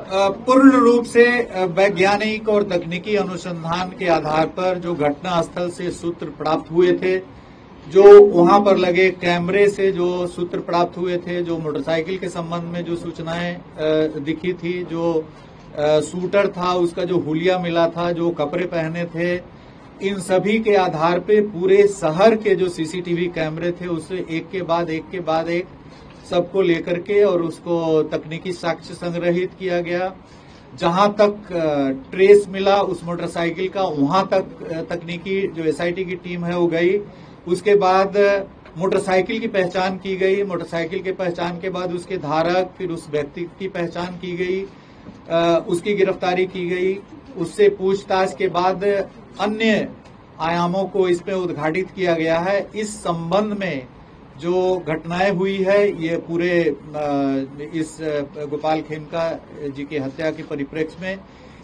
पूर्ण रूप से वैज्ञानिक और तकनीकी अनुसंधान के आधार पर जो घटना स्थल से सूत्र प्राप्त हुए थे, जो वहां पर लगे कैमरे से जो सूत्र प्राप्त हुए थे, जो मोटरसाइकिल के संबंध में जो सूचनाएं दिखी थी, जो शूटर था उसका जो हुलिया मिला था, जो कपड़े पहने थे, इन सभी के आधार पे पूरे शहर के जो सीसीटीवी कैमरे थे उससे एक के बाद एक सबको लेकर के और उसको तकनीकी साक्ष्य संग्रहित किया गया। जहां तक ट्रेस मिला उस मोटरसाइकिल का, वहां तक तकनीकी जो एसआईटी की टीम है वो गई। उसके बाद मोटरसाइकिल की पहचान की गई। मोटरसाइकिल के पहचान के बाद उसके धारक, फिर उस व्यक्ति की पहचान की गई, उसकी गिरफ्तारी की गई। उससे पूछताछ के बाद अन्य आयामों को इसमें उद्घाटित किया गया है। इस संबंध में जो घटनाएं हुई है, ये पूरे इस गोपाल खेमका जी की हत्या के परिप्रेक्ष्य में,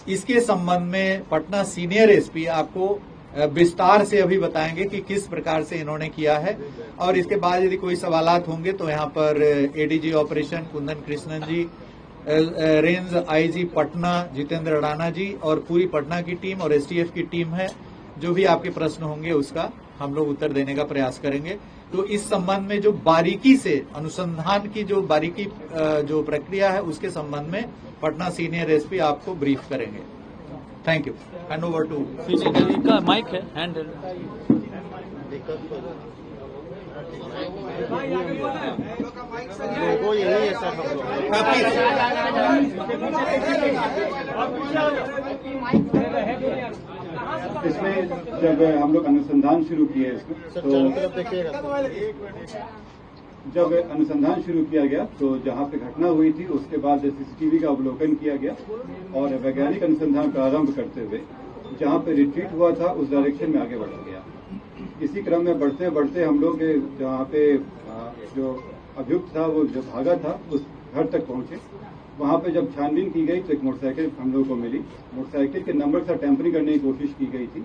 इसके संबंध में पटना सीनियर एसपी आपको विस्तार से अभी बताएंगे कि किस प्रकार से इन्होंने किया है। और इसके बाद यदि कोई सवालात होंगे तो यहाँ पर एडीजी ऑपरेशन कुंदन कृष्णन जी, रेंज आईजी पटना जितेंद्र राणा जी और पूरी पटना की टीम और एसटीएफ की टीम है। जो भी आपके प्रश्न होंगे उसका हम लोग उत्तर देने का प्रयास करेंगे। तो इस संबंध में जो बारीकी से अनुसंधान की जो बारीकी जो प्रक्रिया है उसके संबंध में पटना सीनियर एसपी आपको ब्रीफ करेंगे। Thank you. Hand over to CCTV का माइक है, हैंड वो यही है सर। इसमें जब हम लोग अनुसंधान शुरू किए इसमें, तो जब अनुसंधान शुरू किया गया तो जहां पे घटना हुई थी उसके बाद सीसीटीवी का अवलोकन किया गया और वैज्ञानिक अनुसंधान प्रारंभ करते हुए जहां पे रिट्रीट हुआ था उस डायरेक्शन में आगे बढ़ा गया। इसी क्रम में बढ़ते बढ़ते हम लोग जहाँ पे जो अभियुक्त था वो जो भागा था उस घर तक पहुंचे। वहां पे जब छानबीन की गई तो एक मोटरसाइकिल हम लोगों को मिली। मोटरसाइकिल के नंबर से टेम्परिंग करने की कोशिश की गई थी।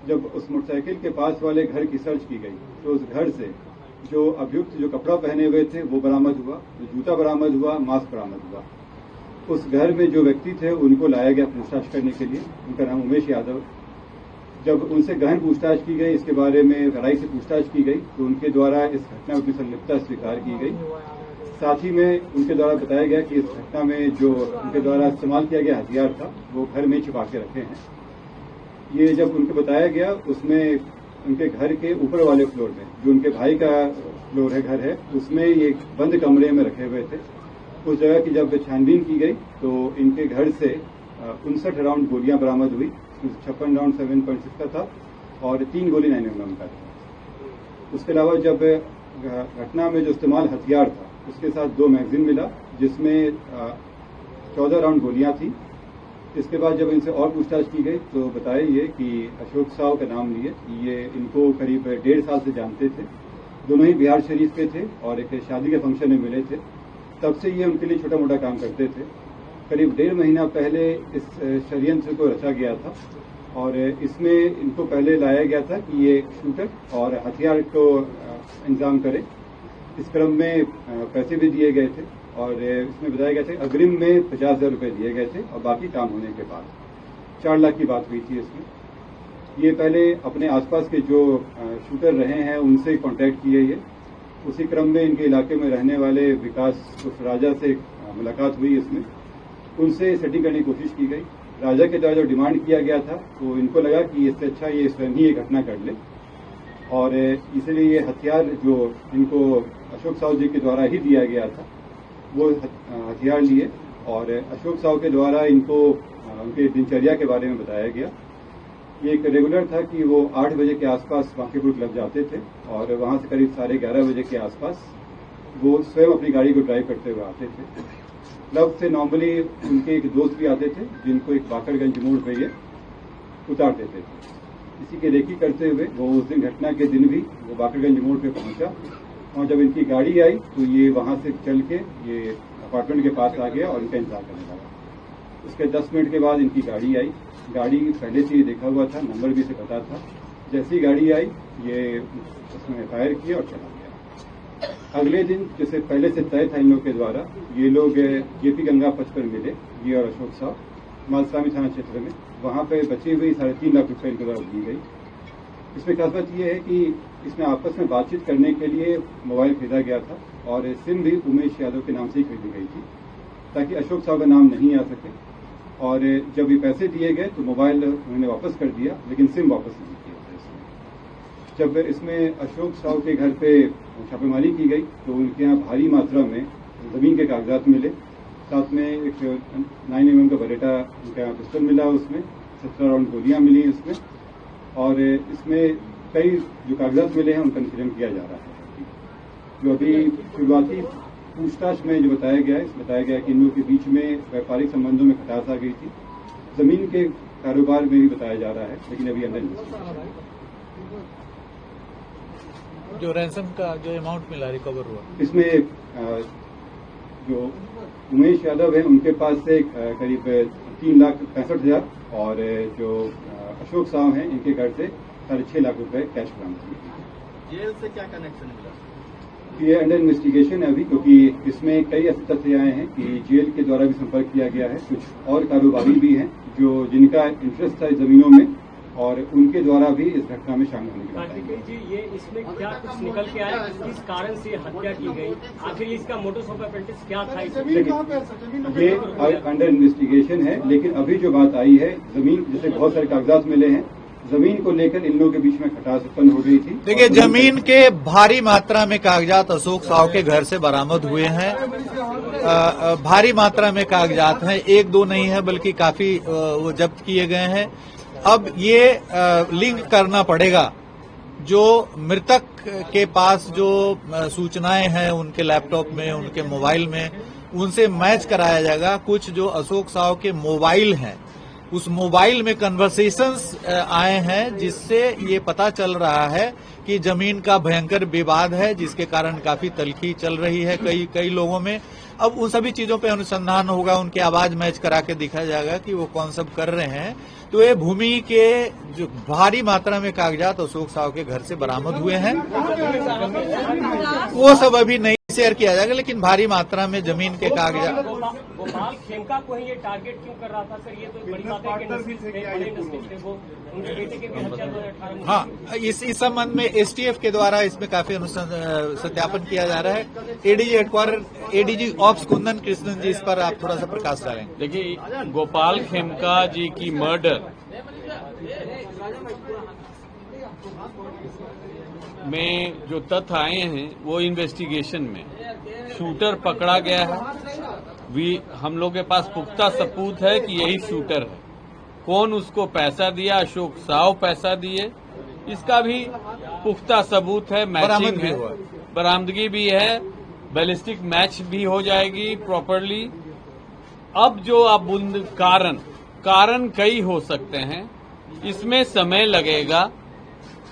जब उस मोटरसाइकिल के पास वाले घर की सर्च की गई तो उस घर से जो अभियुक्त जो कपड़ा पहने हुए थे वो बरामद हुआ, जो जूता बरामद हुआ, मास्क बरामद हुआ। उस घर में जो व्यक्ति थे उनको लाया गया पूछताछ करने के लिए। उनका नाम उमेश यादव। जब उनसे गहन पूछताछ की गई, इसके बारे में गहराई से पूछताछ की गई तो उनके द्वारा इस घटना में अपनी संलिप्तता स्वीकार की गई। साथ ही में उनके द्वारा बताया गया कि इस घटना में जो उनके द्वारा इस्तेमाल किया गया हथियार था वो घर में छिपा के रखे हैं। ये जब उनको बताया गया उसमें उनके घर के ऊपर वाले फ्लोर में, जो उनके भाई का फ्लोर है, घर है, उसमें ये बंद कमरे में रखे हुए थे। उस जगह की जब छानबीन की गई तो इनके घर से 59 राउंड गोलियां बरामद हुई। 56 राउंड 7.6 का था और 3 गोली 9mm का था। उसके अलावा जब घटना में जो इस्तेमाल हथियार था उसके साथ 2 मैगजीन मिला जिसमें 14 राउंड गोलियां थी। इसके बाद जब इनसे और पूछताछ की गई तो बताया ये कि अशोक साव का नाम लिए, ये इनको करीब 1.5 साल से जानते थे। दोनों ही बिहार शरीफ के थे और एक शादी के फंक्शन में मिले थे। तब से ये उनके लिए छोटा मोटा काम करते थे। करीब 1.5 महीना पहले इस षड्यंत्र को रचा गया था और इसमें इनको पहले लाया गया था कि ये शूटर और हथियार को इंतजाम करे। इस क्रम में पैसे भी दिए गए थे और इसमें बताया गया था अग्रिम में 50,000 रुपये दिए गए थे और बाकी काम होने के बाद 4 लाख की बात हुई थी इसमें। ये पहले अपने आसपास के जो शूटर रहे हैं उनसे कांटेक्ट किए ये। उसी क्रम में इनके इलाके में रहने वाले विकास उस राजा से मुलाकात हुई। इसमें उनसे सेटिंग करने की कोशिश की गई। राजा के द्वारा जो डिमांड किया गया था तो इनको लगा कि इससे अच्छा ये स्वयं ही ये घटना कर ले और इसलिए ये हथियार जो इनको अशोक साव जी के द्वारा ही दिया गया था वो हथियार लिए और अशोक साव के द्वारा इनको उनके दिनचर्या के बारे में बताया गया। ये एक रेगुलर था कि वो 8 बजे के आसपास बांकीपुर क्लब जाते थे और वहां से करीब 11:30 बजे के आसपास वो स्वयं अपनी गाड़ी को ड्राइव करते हुए आते थे। क्लब से नॉर्मली उनके एक दोस्त भी आते थे जिनको एक बाकरगंज मोड़ पर ये उतार देते थे। इसी की रेकी करते हुए वो उस दिन घटना के दिन भी वो बाकरगंज मोड़ पे पहुंचा और जब इनकी गाड़ी आई तो ये वहां से चल के ये अपार्टमेंट के पास आ गया और इनका इंतजार करने लगा। उसके 10 मिनट के बाद इनकी गाड़ी आई। गाड़ी पहले से ही देखा हुआ था, नंबर भी से पता था। जैसी गाड़ी आई ये उसने फायर किया और चला गया। अगले दिन जैसे पहले से तय था इन लोग के द्वारा, ये लोग जेपी गंगा पथ पर मिले, ये और अशोक साहब, मालसामी थाना क्षेत्र में। वहां पे बची हुई 3.5 लाख रुपए इनके द्वारा दी गई। इसमें खास बात यह है कि इसमें आपस में बातचीत करने के लिए मोबाइल खरीदा गया था और सिम भी उमेश यादव के नाम से ही खरीदी गई थी, ताकि अशोक साहब का नाम नहीं आ सके। और जब ये पैसे दिए गए तो मोबाइल उन्होंने वापस कर दिया, लेकिन सिम वापस नहीं किया था इसमें। जब इसमें अशोक साहब के घर पे छापेमारी की गई तो उनके यहाँ भारी मात्रा में जमीन के कागजात मिले, साथ में एक 9mm का बरेटा उनके यहाँ पिस्टल मिला, उसमें 17 राउंड गोलियां मिली इसमें। और इसमें कई जो कागजात मिले हैं उनका निष्कर्षण किया जा रहा है। जो अभी शुरुआती पूछताछ में जो बताया गया कि इन लोगों के बीच में व्यापारिक संबंधों में खटास आ गई थी। जमीन के कारोबार में भी बताया जा रहा है, लेकिन अभी अंदर जो रैंसम का जो अमाउंट मिला रिकवर हुआ, इसमें जो उमेश यादव है उनके पास से करीब 3,65,000 और जो अशोक साहब हैं इनके घर से 6.5 लाख रुपए कैश बरामद किए। जेल से क्या कनेक्शन मिला? ये अंडर इन्वेस्टिगेशन है अभी, क्योंकि इसमें कई ऐसे तथ्य आए हैं कि जेल के द्वारा भी संपर्क किया गया है। कुछ और कारोबारी भी हैं जो जिनका इंटरेस्ट था जमीनों में, और उनके द्वारा भी इस घटना में शामिल होने की बात है। कार्तिकेय जी, ये इसमें क्या कुछ निकल के आया, किस कारण से हत्या की गई, आखिर इसका मोटोस ऑपरेंडिस क्या था? ये अंडर इन्वेस्टिगेशन है, लेकिन अभी जो बात आई है जमीन, जैसे बहुत सारे कागजात मिले हैं, जमीन को लेकर इन लोगों के बीच में खटास उत्पन्न हो गई थी। देखिए, जमीन के भारी मात्रा में कागजात अशोक साहब के घर से बरामद हुए हैं। भारी मात्रा में कागजात हैं, एक दो नहीं है बल्कि काफी वो जब्त किए गए हैं। अब ये लिंक करना पड़ेगा, जो मृतक के पास जो सूचनाएं हैं उनके लैपटॉप में, उनके मोबाइल में, उनसे मैच कराया जाएगा। कुछ जो अशोक साहब के मोबाइल हैं, उस मोबाइल में कन्वर्सेशंस आए हैं, जिससे ये पता चल रहा है कि जमीन का भयंकर विवाद है, जिसके कारण काफी तल्खी चल रही है कई लोगों में। अब उन सभी चीजों पे अनुसंधान होगा, उनकी आवाज मैच करा के दिखाया जाएगा कि वो कौन सब कर रहे हैं। तो ये भूमि के जो भारी मात्रा में कागजात अशोक साहब के घर से बरामद हुए हैं, वो सब अभी नहीं शेयर किया जाएगा, लेकिन भारी मात्रा में जमीन के कागजात। गोपाल खेमका को ही ये टारगेट क्यों कर रहा था सर? ये तो बड़ी बात है कि बड़े नस्ल थे वो, उनके बेटे के भी हत्या 2018 में। हाँ, इस संबंध में एसटीएफ के द्वारा इसमें काफी सत्यापन किया जा रहा है। ADG headquarters, ADG ops Kundan Krishnan ji, इस पर आप थोड़ा सा प्रकाश डालेंगे। देखिए, गोपाल खेमका जी की मर्डर में जो तथ्य आए हैं वो इन्वेस्टिगेशन में शूटर पकड़ा गया है। हम लोग के पास पुख्ता सबूत है कि यही शूटर है। कौन उसको पैसा दिया, अशोक साहब पैसा दिए, इसका भी पुख्ता सबूत है। मैचिंग है, बरामदगी भी है, बैलिस्टिक मैच भी हो जाएगी प्रॉपरली। अब जो आप कारण कई हो सकते हैं, इसमें समय लगेगा,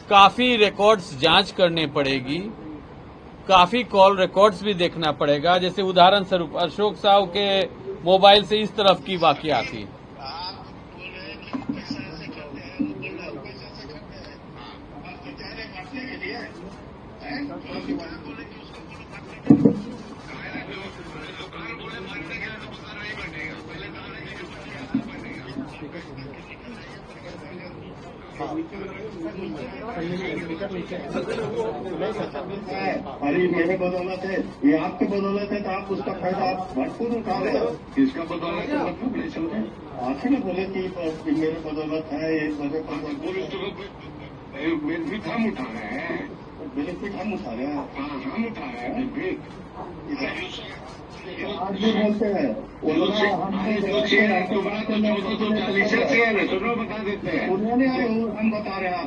काफी रिकॉर्ड्स जांच करने पड़ेगी, काफी कॉल रिकॉर्ड्स भी देखना पड़ेगा। जैसे उदाहरण स्वरूप अशोक साहब के मोबाइल से इस तरफ की वाकया थी। अरे मेरे बदौलत है, ये आपके बदौलत है, तो आप उसका फायदा आप भरपूर उठा रहे हो। इसका बदौलत है, मतलब नहीं समझे। आखिर में बोले कि मेरे बदौलत है, ये बेनिफिट हम उठा रहे हैं, बेनिफिट हम उठा रहे हैं, हम उठा रहे हैं बेनिफिट। आज भी बोलते हैं उन्होंने बता देते हैं, उन्होंने हम बता रहे हैं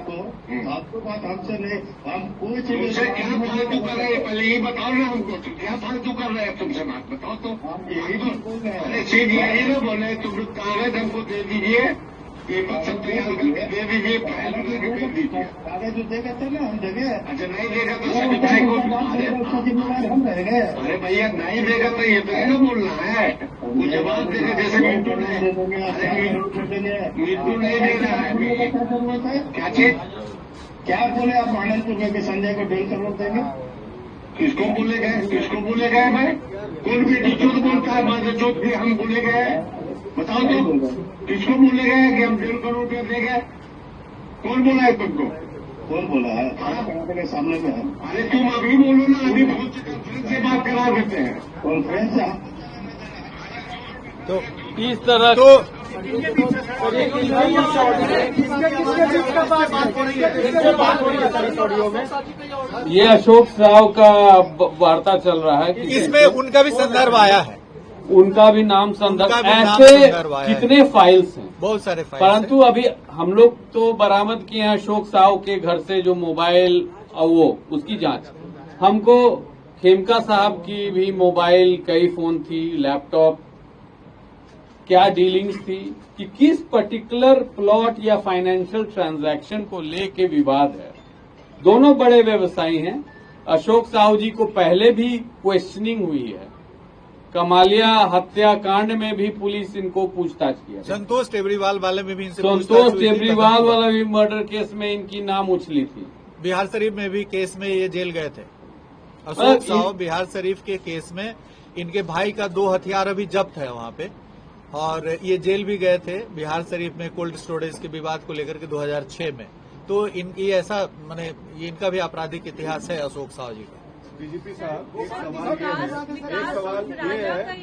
आपको बात हमसे नहीं, हम कोई चीज क्या फालतू कर रहे हैं, पहले ये बताओ ना हमको, तो क्या फालतू कर रहे हैं, तुमसे बात बताओ तो। हम यही तो बोल रहे हैं, सीध यही ना बोले, तुम कागज हमको दे दीजिए, ये मकसद तैयार करके दे दीजिए, फाइल में दे दीजिए। कागज जो देगा था ना हम देंगे। अच्छा नहीं देगा तो सभी को जिम्मेदार हम रहेंगे। अरे भैया नहीं देगा तो ये तो है ना बोलना है, वो जवाब देगा। जैसे मिंटू नहीं दे रहा है, क्या चीज क्या बोले आप आनंदपुर में संजय को डेल करवा देंगे? किसको बोले गए भाई? कौन बेटी झूठ बोलता है? माँ झूठ भी हम बोले गए? बताओ तो, किसको बोले गए कि हम 1.5 करोड़ रुपया देंगे? कौन बोला है तुमको? कौन बोला है? मेरे सामने में है। अरे तुम अभी बोलो ना, अभी बहुत कॉन्फ्रेंस से बात करा देते हैं। कॉन्फ्रेंस तो इस तरह ये अशोक साव का वार्ता चल रहा है कि इसमें उनका भी संदर्भ आया है, उनका भी नाम संदर्भ, उनका भी नाम ऐसे संदर्भ आया है। कितने फाइल्स हैं, बहुत सारे फाइल, परंतु अभी हम लोग तो बरामद किए हैं अशोक साव के घर से जो मोबाइल और वो उसकी जांच। हमको खेमका साहब की भी मोबाइल, कई फोन थी, लैपटॉप, क्या डीलिंग्स थी कि किस पर्टिकुलर प्लॉट या फाइनेंशियल ट्रांजैक्शन को लेके विवाद है। दोनों बड़े व्यवसायी हैं। अशोक साहू जी को पहले भी क्वेश्चनिंग हुई है, कमालिया हत्याकांड में भी पुलिस इनको पूछताछ किया। संतोष टेबरीवाल वाले में भी इनसे संतोष टेबरीवाल वाला भी मर्डर केस में इनकी नाम उछली थी। बिहार शरीफ में भी केस में ये जेल गए थे। अशोक साहू बिहार शरीफ के केस में इनके भाई का 2 हथियार अभी जब्त है वहां पे, और ये जेल भी गए थे बिहार शरीफ में कोल्ड स्टोरेज के विवाद को लेकर के 2006 में। तो इनकी ऐसा माने ये इनका भी आपराधिक इतिहास है अशोक साहू जी का। डीजीपी साहब, एक सवाल ये है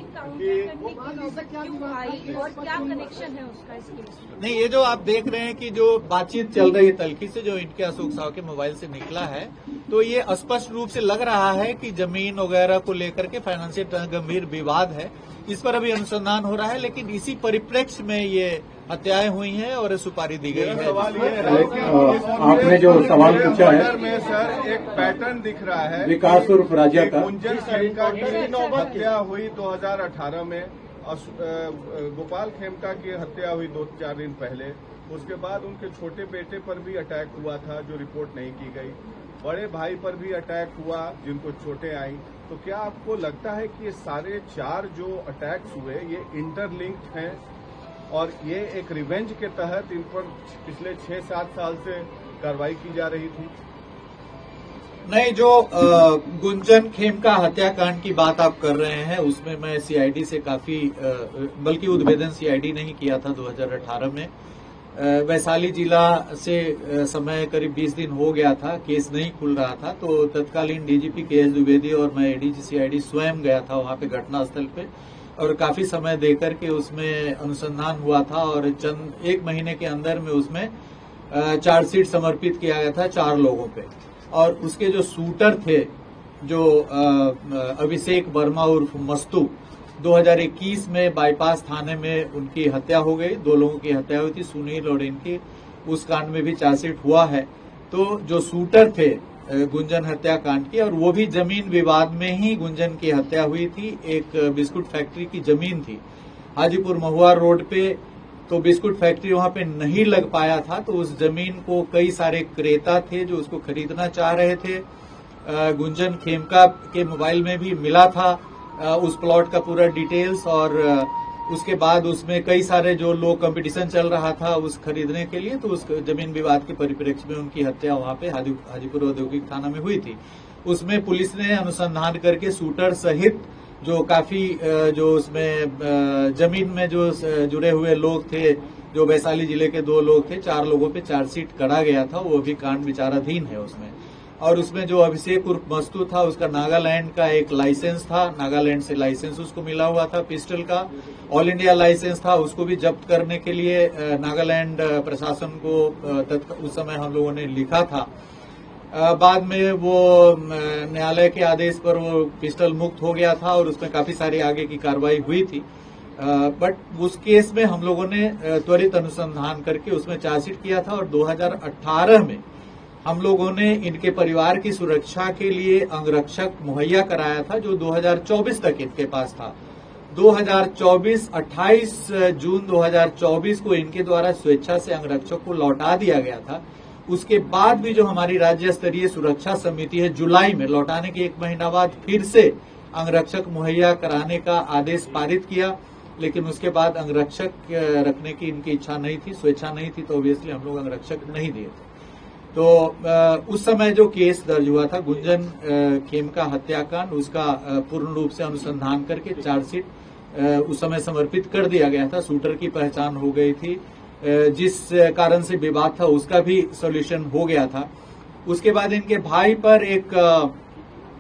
कि और क्या कनेक्शन है उसका इस केस में? नहीं, ये जो आप देख रहे हैं कि जो बातचीत चल रही है तल्खी से, जो इनके अशोक साहू के मोबाइल से निकला है, तो ये स्पष्ट रूप से लग रहा है कि जमीन वगैरह को लेकर के फाइनेंशियल गंभीर विवाद है। इस पर अभी अनुसंधान हो रहा है, लेकिन इसी परिप्रेक्ष्य में ये हत्याएं हुई हैं और सुपारी दी गई है। सवाल ये है, आपने जो सवाल पूछा है में सर एक पैटर्न दिख रहा है। विकास उर्फ राजा का गुंजन खेमका की हत्या हुई 2018 में, गोपाल खेमका की हत्या हुई 2-4 दिन पहले। उसके बाद उनके छोटे बेटे पर भी अटैक हुआ था जो रिपोर्ट नहीं की गई, बड़े भाई पर भी अटैक हुआ जिनको चोटें आई। तो क्या आपको लगता है कि ये सारे 4 जो अटैक्स हुए ये इंटरलिंक्ड हैं और ये एक रिवेंज के तहत इन पर पिछले 6-7 साल से कार्रवाई की जा रही थी? नहीं, जो गुंजन खेमका हत्याकांड की बात आप कर रहे हैं उसमें मैं सीआईडी से काफी बल्कि उद्भेदन सीआईडी नहीं किया था 2018 में। वैशाली जिला से समय करीब 20 दिन हो गया था, केस नहीं खुल रहा था, तो तत्कालीन डीजीपी केएस द्विवेदी और मैं एडीजी सीआईडी स्वयं गया था वहां पे घटनास्थल पे, और काफी समय देकर के उसमें अनुसंधान हुआ था और चंद 1 महीने के अंदर में उसमें चार्जशीट समर्पित किया गया था 4 लोगों पे। और उसके जो शूटर थे, जो अभिषेक वर्मा उर्फ मस्तू, 2021 में बाईपास थाने में उनकी हत्या हो गई। 2 लोगों की हत्या हुई थी, सुनील और इनकी, उस कांड में भी चार्जशीट हुआ है। तो जो शूटर थे गुंजन हत्याकांड की, और वो भी जमीन विवाद में ही गुंजन की हत्या हुई थी। एक बिस्कुट फैक्ट्री की जमीन थी हाजीपुर महुआ रोड पे, तो बिस्कुट फैक्ट्री वहां पे नहीं लग पाया था, तो उस जमीन को कई सारे क्रेता थे जो उसको खरीदना चाह रहे थे। गुंजन खेमका के मोबाइल में भी मिला था उस प्लॉट का पूरा डिटेल्स, और उसके बाद उसमें कई सारे जो लोग कंपटीशन चल रहा था उस खरीदने के लिए, तो उस जमीन विवाद के परिप्रेक्ष्य में उनकी हत्या वहां पे हाजीपुर औद्योगिक थाना में हुई थी। उसमें पुलिस ने अनुसंधान करके शूटर सहित जो काफी जो उसमें जमीन में जो जुड़े हुए लोग थे, जो वैशाली जिले के 2 लोग थे, 4 लोगों पे चार्जशीट करा गया था, वो भी कांड विचाराधीन है उसमें। और उसमें जो अभिषेक उर्फ मस्तू था, उसका नागालैंड का एक लाइसेंस था, नागालैंड से लाइसेंस उसको मिला हुआ था पिस्टल का, ऑल इंडिया लाइसेंस था, उसको भी जब्त करने के लिए नागालैंड प्रशासन को उस समय हम लोगों ने लिखा था। बाद में वो न्यायालय के आदेश पर वो पिस्टल मुक्त हो गया था और उसमें काफी सारी आगे की कार्रवाई हुई थी। बट उस केस में हम लोगों ने त्वरित अनुसंधान करके उसमें चार्जशीट किया था, और 2018 में हम लोगों ने इनके परिवार की सुरक्षा के लिए अंगरक्षक मुहैया कराया था, जो 2024 तक इनके पास था। 28 जून 2024 को इनके द्वारा स्वेच्छा से अंगरक्षक को लौटा दिया गया था। उसके बाद भी जो हमारी राज्य स्तरीय सुरक्षा समिति है, जुलाई में लौटाने के 1 महीना बाद फिर से अंगरक्षक मुहैया कराने का आदेश पारित किया, लेकिन उसके बाद अंगरक्षक रखने की इनकी इच्छा नहीं थी, स्वेच्छा नहीं थी, तो ऑब्वियसली हम लोग अंगरक्षक नहीं दिए थे। तो उस समय जो केस दर्ज हुआ था गुंजन खेमका हत्याकांड, उसका पूर्ण रूप से अनुसंधान करके चार्जशीट उस समय समर्पित कर दिया गया था। शूटर की पहचान हो गई थी, जिस कारण से विवाद था उसका भी सॉल्यूशन हो गया था। उसके बाद इनके भाई पर एक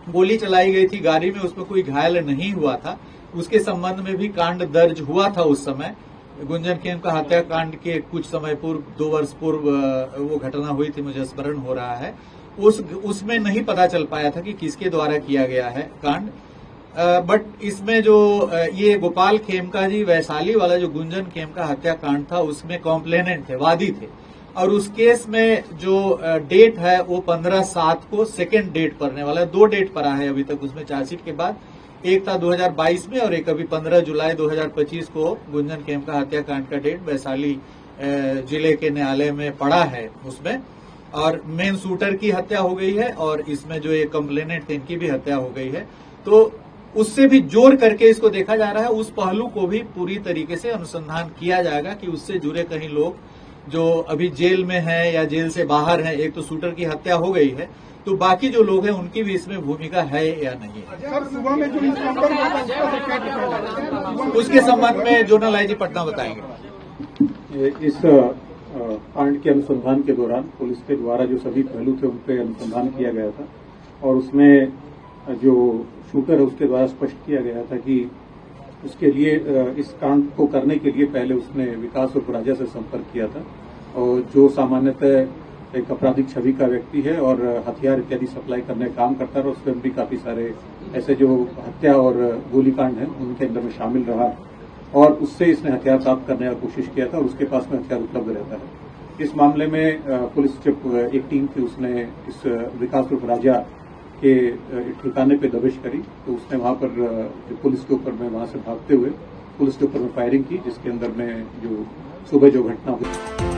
गोली चलाई गई थी गाड़ी में, उसमें कोई घायल नहीं हुआ था। उसके संबंध में भी कांड दर्ज हुआ था। उस समय गुंजन खेमका हत्याकांड के कुछ समय पूर्व, 2 वर्ष पूर्व वो घटना हुई थी, मुझे स्मरण हो रहा है। उसमें नहीं पता चल पाया था कि किसके द्वारा किया गया है कांड। बट इसमें जो ये गोपाल खेमका जी वैशाली वाला जो गुंजन खेमका हत्याकांड था उसमें कॉम्प्लेनेंट थे, वादी थे। और उस केस में जो डेट है वो 15/7 को सेकेंड डेट पड़ने वाला है। 2 डेट पड़ा है अभी तक उसमें चार्जशीट के बाद। एक था 2022 में और एक अभी 15 जुलाई 2025 को गुंजन खेमका हत्याकांड का डेट वैशाली जिले के न्यायालय में पड़ा है उसमें। और मेन शूटर की हत्या हो गई है और इसमें जो एक कंप्लेनेंट थे इनकी भी हत्या हो गई है। तो उससे भी जोड़ करके इसको देखा जा रहा है। उस पहलू को भी पूरी तरीके से अनुसंधान किया जाएगा कि उससे जुड़े कहीं लोग जो अभी जेल में हैं या जेल से बाहर हैं। एक तो शूटर की हत्या हो गई है, तो बाकी जो लोग हैं उनकी भी इसमें भूमिका है या नहीं है। सर, सुबह में जो उसके संबंध में जोनल आईजी पटना बताएंगे। इस कांड के अनुसंधान के दौरान पुलिस के द्वारा जो सभी पहलू थे उन पर अनुसंधान किया गया था और उसमें जो शूटर है उसके द्वारा स्पष्ट किया गया था कि उसके लिए इस कांड को करने के लिए पहले उसने विकास और राजा से संपर्क किया था, और जो सामान्यतः एक आपराधिक छवि का व्यक्ति है और हथियार इत्यादि सप्लाई करने का काम करता है और उसमें भी काफी सारे ऐसे जो हत्या और गोलीकांड है उनके अंदर में शामिल रहा और उससे इसने हथियार प्राप्त करने का कोशिश किया था और उसके पास में हथियार उपलब्ध रहता है। इस मामले में पुलिस जब एक टीम थी उसने इस विकास और राजा के ठिकाने पे दबिश करी, तो उसने वहां पर पुलिस के ऊपर में वहां से भागते हुए पुलिस के ऊपर में फायरिंग की, जिसके अंदर में जो सुबह जो घटना हुई।